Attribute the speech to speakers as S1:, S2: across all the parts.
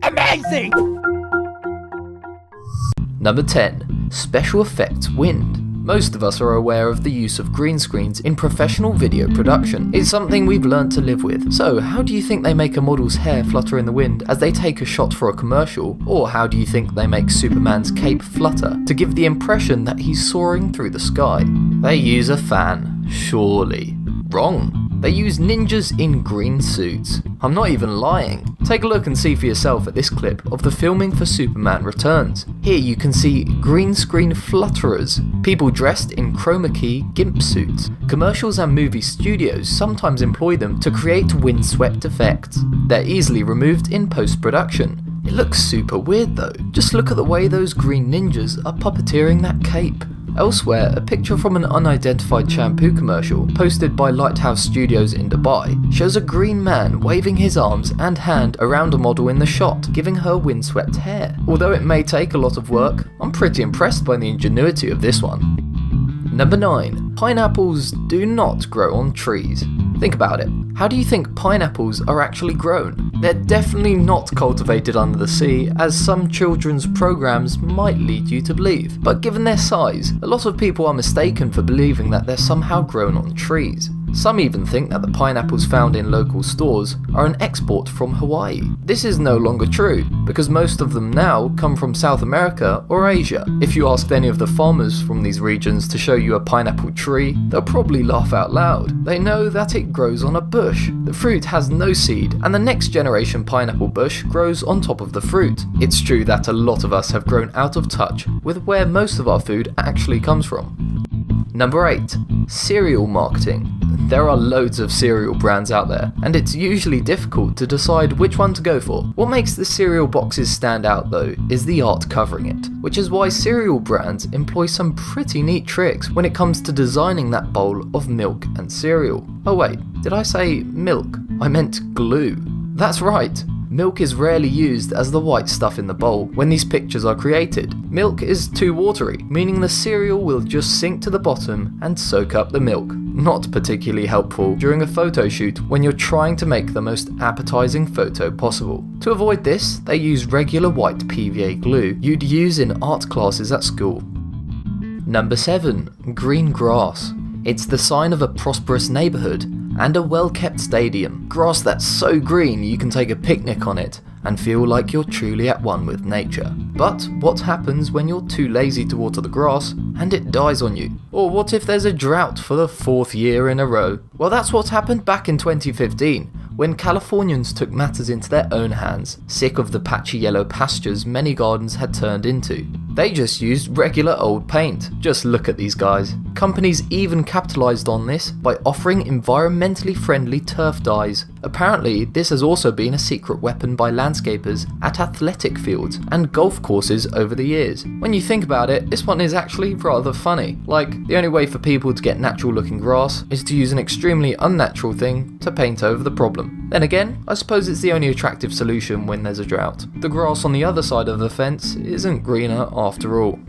S1: Amazing!
S2: Number 10. Special Effects Wind. Most of us are aware of the use of green screens in professional video production. It's something we've learned to live with. So how do you think they make a model's hair flutter in the wind as they take a shot for a commercial? Or how do you think they make Superman's cape flutter to give the impression that he's soaring through the sky? They use a fan, surely. Wrong. They use ninjas in green suits. I'm not even lying. Take a look and see for yourself at this clip of the filming for Superman Returns. Here you can see green screen flutterers, people dressed in chroma key gimp suits. Commercials and movie studios sometimes employ them to create windswept effects. They're easily removed in post-production. It looks super weird though. Just look at the way those green ninjas are puppeteering that cape. Elsewhere, a picture from an unidentified shampoo commercial posted by Lighthouse Studios in Dubai shows a green man waving his arms and hand around a model in the shot, giving her windswept hair. Although it may take a lot of work, I'm pretty impressed by the ingenuity of this one. Number 9. Pineapples do not grow on trees. Think about it. How do you think pineapples are actually grown? They're definitely not cultivated under the sea, as some children's programs might lead you to believe. But given their size, a lot of people are mistaken for believing that they're somehow grown on trees. Some even think that the pineapples found in local stores are an export from Hawaii. This is no longer true, because most of them now come from South America or Asia. If you asked any of the farmers from these regions to show you a pineapple tree, they'll probably laugh out loud. They know that it grows on a bush. The fruit has no seed, and the next generation pineapple bush grows on top of the fruit. It's true that a lot of us have grown out of touch with where most of our food actually comes from. Number 8. Cereal marketing. There are loads of cereal brands out there, and it's usually difficult to decide which one to go for. What makes the cereal boxes stand out though is the art covering it, which is why cereal brands employ some pretty neat tricks when it comes to designing that bowl of milk and cereal. Oh wait, did I say milk? I meant glue. That's right. Milk is rarely used as the white stuff in the bowl when these pictures are created. Milk is too watery, meaning the cereal will just sink to the bottom and soak up the milk. Not particularly helpful during a photo shoot when you're trying to make the most appetizing photo possible. To avoid this, they use regular white PVA glue you'd use in art classes at school. Number 7. Green grass. It's the sign of a prosperous neighborhood and a well-kept stadium. Grass that's so green you can take a picnic on it and feel like you're truly at one with nature. But what happens when you're too lazy to water the grass and it dies on you? Or what if there's a drought for the 4th year in a row? Well, that's what happened back in 2015, when Californians took matters into their own hands, sick of the patchy yellow pastures many gardens had turned into. They just used regular old paint. Just look at these guys. Companies even capitalized on this by offering environmentally friendly turf dyes. Apparently, this has also been a secret weapon by landscapers at athletic fields and golf courses over the years. When you think about it, this one is actually rather funny. Like, the only way for people to get natural looking grass is to use an extremely unnatural thing to paint over the problem. Then again, I suppose it's the only attractive solution when there's a drought. The grass on the other side of the fence isn't greener after all.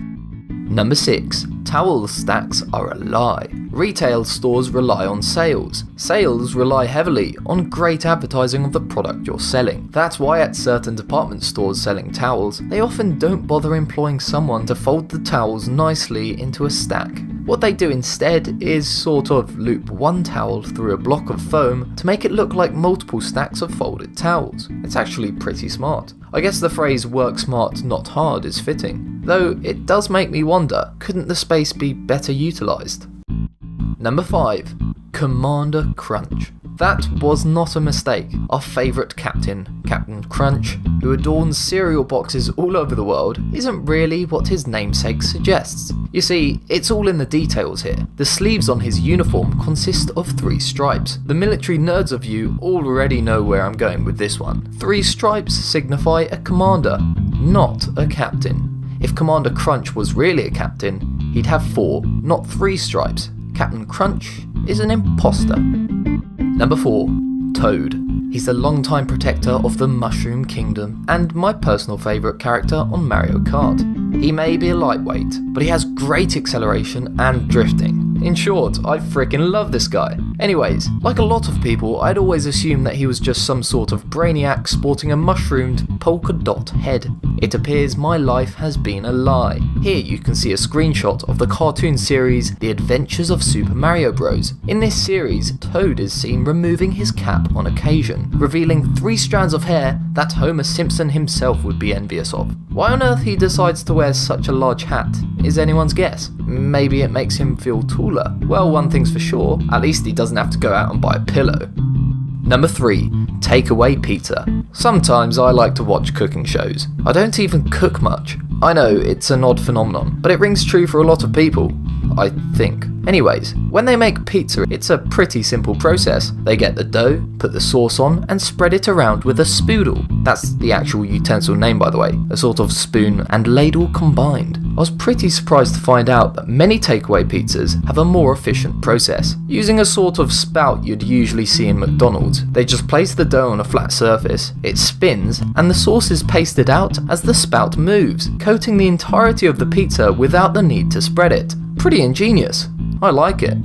S2: Number 6. Towel stacks are a lie. Retail stores rely on sales. Sales rely heavily on great advertising of the product you're selling. That's why at certain department stores selling towels, they often don't bother employing someone to fold the towels nicely into a stack. What they do instead is sort of loop one towel through a block of foam to make it look like multiple stacks of folded towels. It's actually pretty smart. I guess the phrase work smart, not hard is fitting, though it does make me wonder, couldn't the space be better utilised? Number 5. Commander Crunch. That was not a mistake. Our favourite captain, Captain Crunch, who adorns cereal boxes all over the world, isn't really what his namesake suggests. You see, it's all in the details here. The sleeves on his uniform consist of 3 stripes. The military nerds of you already know where I'm going with this one. 3 stripes signify a commander, not a captain. If Commander Crunch was really a captain, he'd have 4, not 3 stripes. Captain Crunch is an imposter. Number 4. Toad. He's the longtime protector of the Mushroom Kingdom and my personal favourite character on Mario Kart. He may be a lightweight, but he has great acceleration and drifting. In short, I freaking love this guy. Anyways, like a lot of people, I'd always assumed that he was just some sort of brainiac sporting a mushroomed polka dot head. It appears my life has been a lie. Here you can see a screenshot of the cartoon series The Adventures of Super Mario Bros. In this series, Toad is seen removing his cap on occasion, revealing 3 strands of hair that Homer Simpson himself would be envious of. Why on earth he decides to wear such a large hat is anyone's guess. Maybe it makes him feel taller. Well, one thing's for sure, at least he doesn't have to go out and buy a pillow. Number 3. Takeaway pizza. Sometimes I like to watch cooking shows. I don't even cook much. I know, it's an odd phenomenon, but it rings true for a lot of people, I think. Anyways, when they make pizza, it's a pretty simple process. They get the dough, put the sauce on, and spread it around with a spoodle. That's the actual utensil name, by the way, a sort of spoon and ladle combined. I was pretty surprised to find out that many takeaway pizzas have a more efficient process. Using a sort of spout you'd usually see in McDonald's, they just place the dough on a flat surface, it spins, and the sauce is pasted out as the spout moves, coating the entirety of the pizza without the need to spread it. Pretty ingenious. I like it.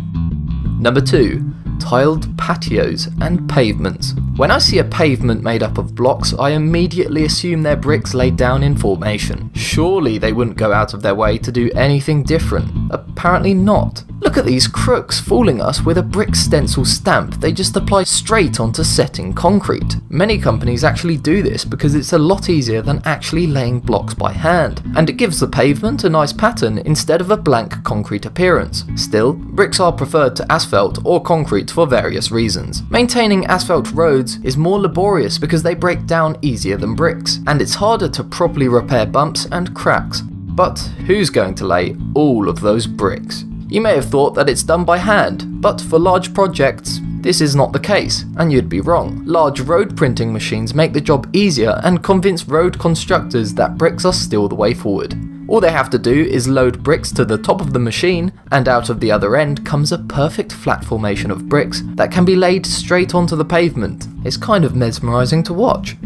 S2: Number 2. Tiled patios and pavements. When I see a pavement made up of blocks, I immediately assume they're bricks laid down in formation. Surely they wouldn't go out of their way to do anything different. Apparently not. Look at these crooks fooling us with a brick stencil stamp they just apply straight onto setting concrete. Many companies actually do this because it's a lot easier than actually laying blocks by hand, and it gives the pavement a nice pattern instead of a blank concrete appearance. Still, bricks are preferred to asphalt or concrete for various reasons. Maintaining asphalt roads is more laborious because they break down easier than bricks, and it's harder to properly repair bumps and cracks. But who's going to lay all of those bricks? You may have thought that it's done by hand, but for large projects, this is not the case, and you'd be wrong. Large road printing machines make the job easier and convince road constructors that bricks are still the way forward. All they have to do is load bricks to the top of the machine, and out of the other end comes a perfect flat formation of bricks that can be laid straight onto the pavement. It's kind of mesmerizing to watch.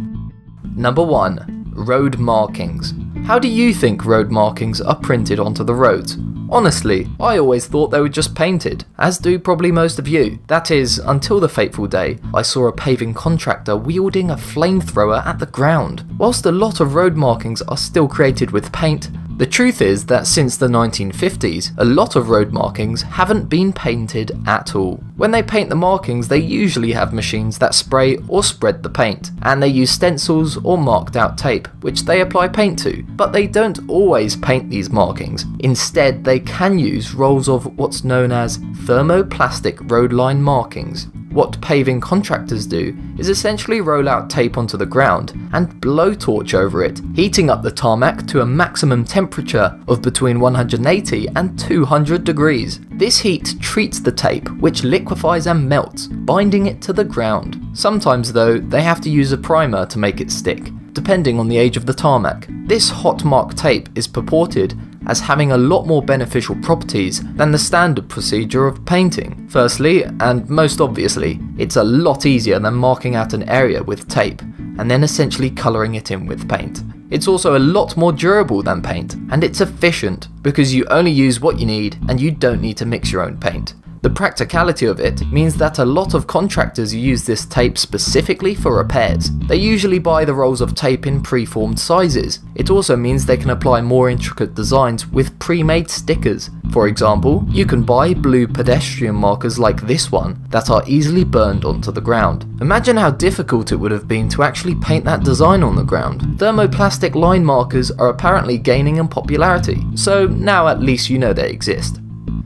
S2: Number 1. Road markings. How do you think road markings are printed onto the roads? Honestly, I always thought they were just painted, as do probably most of you. That is, until the fateful day I saw a paving contractor wielding a flamethrower at the ground. Whilst a lot of road markings are still created with paint, the truth is that since the 1950s, a lot of road markings haven't been painted at all. When they paint the markings, they usually have machines that spray or spread the paint, and they use stencils or marked out tape, which they apply paint to. But they don't always paint these markings. Instead, they can use rolls of what's known as thermoplastic road line markings. What paving contractors do is essentially roll out tape onto the ground and blowtorch over it, heating up the tarmac to a maximum temperature of between 180 and 200 degrees. This heat treats the tape, which liquefies and melts, binding it to the ground. Sometimes though, they have to use a primer to make it stick, depending on the age of the tarmac. This hot mark tape is purported as having a lot more beneficial properties than the standard procedure of painting. Firstly, and most obviously, it's a lot easier than marking out an area with tape and then essentially colouring it in with paint. It's also a lot more durable than paint, and it's efficient because you only use what you need and you don't need to mix your own paint. The practicality of it means that a lot of contractors use this tape specifically for repairs. They usually buy the rolls of tape in pre-formed sizes. It also means they can apply more intricate designs with pre-made stickers. For example, you can buy blue pedestrian markers like this one that are easily burned onto the ground. Imagine how difficult it would have been to actually paint that design on the ground. Thermoplastic line markers are apparently gaining in popularity, so now at least you know they exist.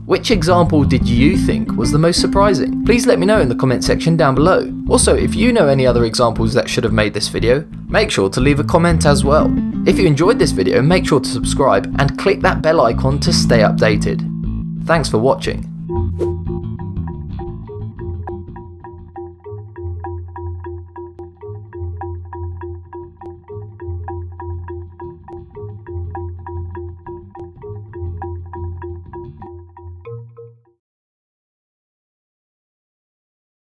S2: Which example did you think was the most surprising? Please let me know in the comment section down below. Also, if you know any other examples that should have made this video, make sure to leave a comment as well. If you enjoyed this video, make sure to subscribe and click that bell icon to stay updated. Thanks for watching.